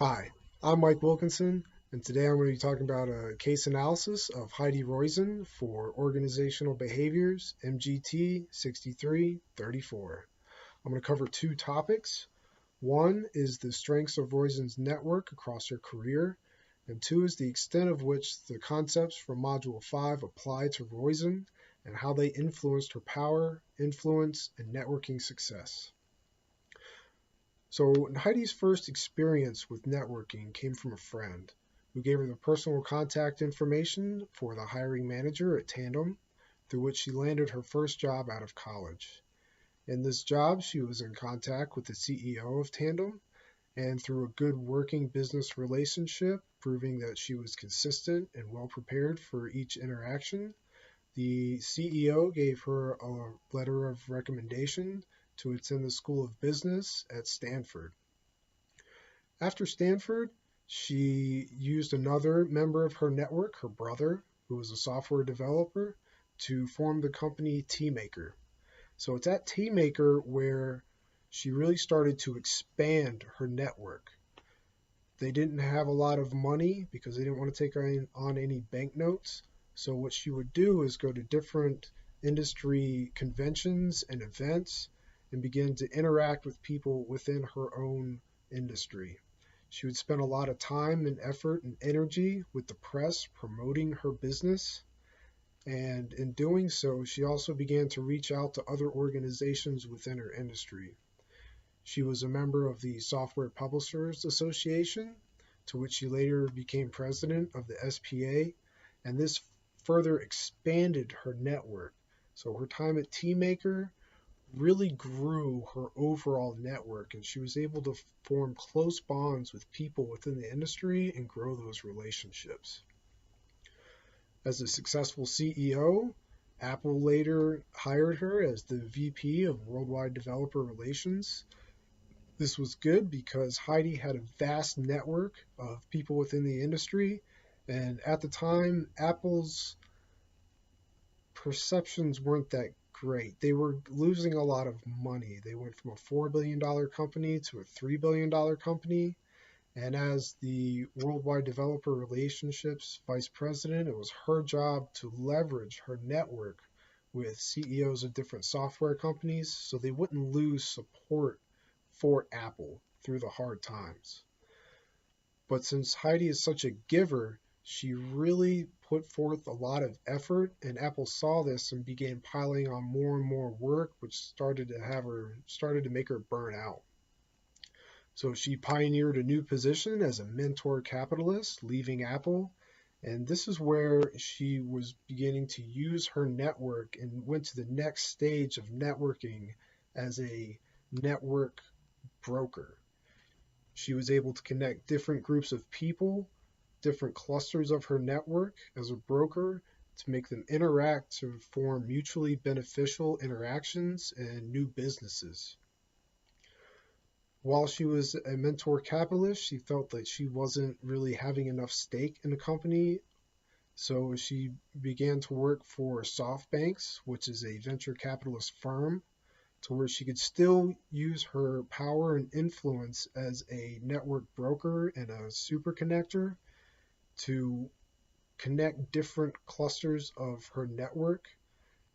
Hi, I'm Mike Wilkinson, and today I'm going to be talking about a case analysis of Heidi Roizen for Organizational Behaviors, MGT 6334. I'm going to cover two topics. One is the strengths of Roizen's network across her career, and two is the extent of which the concepts from Module 5 apply to Roizen and how they influenced her power, influence, and networking success. So Heidi's first experience with networking came from a friend who gave her the personal contact information for the hiring manager at Tandem, through which she landed her first job out of college. In this job, she was in contact with the CEO of Tandem, and through a good working business relationship, proving that she was consistent and well prepared for each interaction, the CEO gave her a letter of recommendation to attend the School of Business at Stanford. After Stanford, she used another member of her network, her brother, who was a software developer, to form the company Teamaker. So it's at Teamaker where she really started to expand her network. They didn't have a lot of money because they didn't want to take on any banknotes. So what she would do is go to different industry conventions and events and begin to interact with people within her own industry. She would spend a lot of time and effort and energy with the press promoting her business. And in doing so, she also began to reach out to other organizations within her industry. She was a member of the Software Publishers Association, to which she later became president of the SPA, and this further expanded her network. So her time at Teamaker really grew her overall network, and she was able to form close bonds with people within the industry and grow those relationships. As a successful CEO, Apple later hired her as the VP of Worldwide Developer Relations. This was good because Heidi had a vast network of people within the industry, and at the time, Apple's perceptions weren't that great. They were losing a lot of money. They went from a $4 billion company to a $3 billion company. And as the Worldwide Developer Relationships Vice President, it was her job to leverage her network with CEOs of different software companies so they wouldn't lose support for Apple through the hard times. But since Heidi is such a giver, she really put forth a lot of effort, and Apple saw this and began piling on more and more work, which started to make her burn out. So she pioneered a new position as a mentor capitalist, leaving Apple, and this is where she was beginning to use her network and went to the next stage of networking as a network broker. She was able to connect different groups of people, different clusters of her network as a broker to make them interact to form mutually beneficial interactions and new businesses. While she was a mentor capitalist, she felt that she wasn't really having enough stake in the company, so she began to work for SoftBanks, which is a venture capitalist firm, to where she could still use her power and influence as a network broker and a super connector to connect different clusters of her network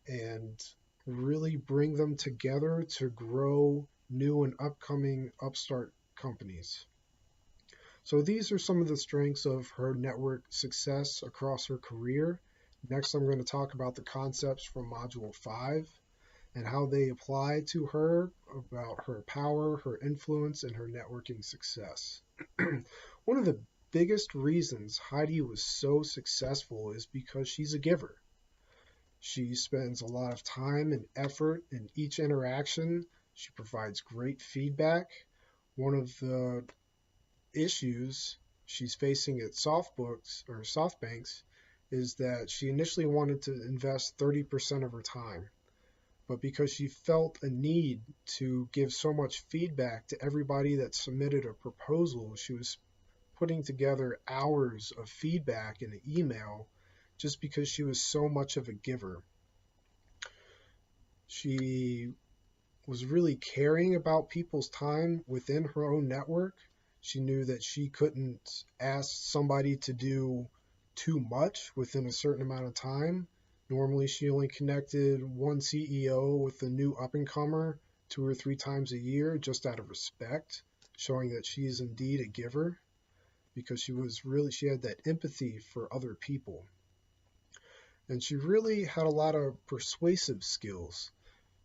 and really bring them together to grow new and upcoming upstart companies. So these are some of the strengths of her network success across her career. Next, I'm going to talk about the concepts from Module 5 and how they apply to her about her power, her influence, and her networking success. One of the biggest reasons Heidi was so successful is because she's a giver. She spends a lot of time and effort in each interaction. She provides great feedback. One of the issues she's facing at SoftBanks is that she initially wanted to invest 30% of her time. But because she felt a need to give so much feedback to everybody that submitted a proposal, she was putting together hours of feedback in an email just because she was so much of a giver. She was really caring about people's time within her own network. She knew that she couldn't ask somebody to do too much within a certain amount of time. Normally, she only connected one CEO with a new up and comer 2 or 3 times a year just out of respect, showing that she is indeed a giver because she had that empathy for other people. And she really had a lot of persuasive skills.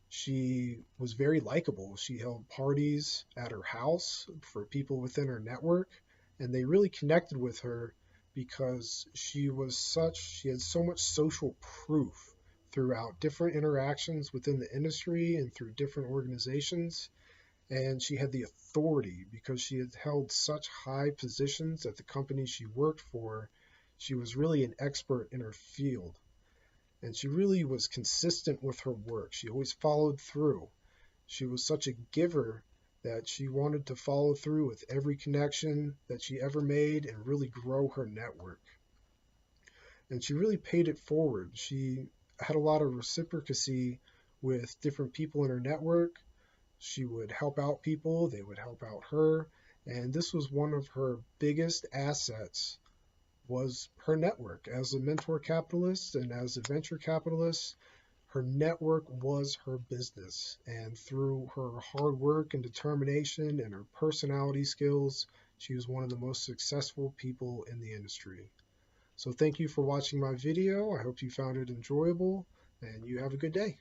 She was very likable. She held parties at her house for people within her network, and they really connected with her because she had so much social proof throughout different interactions within the industry and through different organizations. And she had the authority because she had held such high positions at the company she worked for. She was really an expert in her field. And she really was consistent with her work. She always followed through. She was such a giver that she wanted to follow through with every connection that she ever made and really grow her network. And she really paid it forward. She had a lot of reciprocity with different people in her network. She would help out people, they would help out her. And this was one of her biggest assets was her network. As a mentor capitalist and as a venture capitalist, her network was her business. And through her hard work and determination and her personality skills, she was one of the most successful people in the industry. So thank you for watching my video. I hope you found it enjoyable, and you have a good day.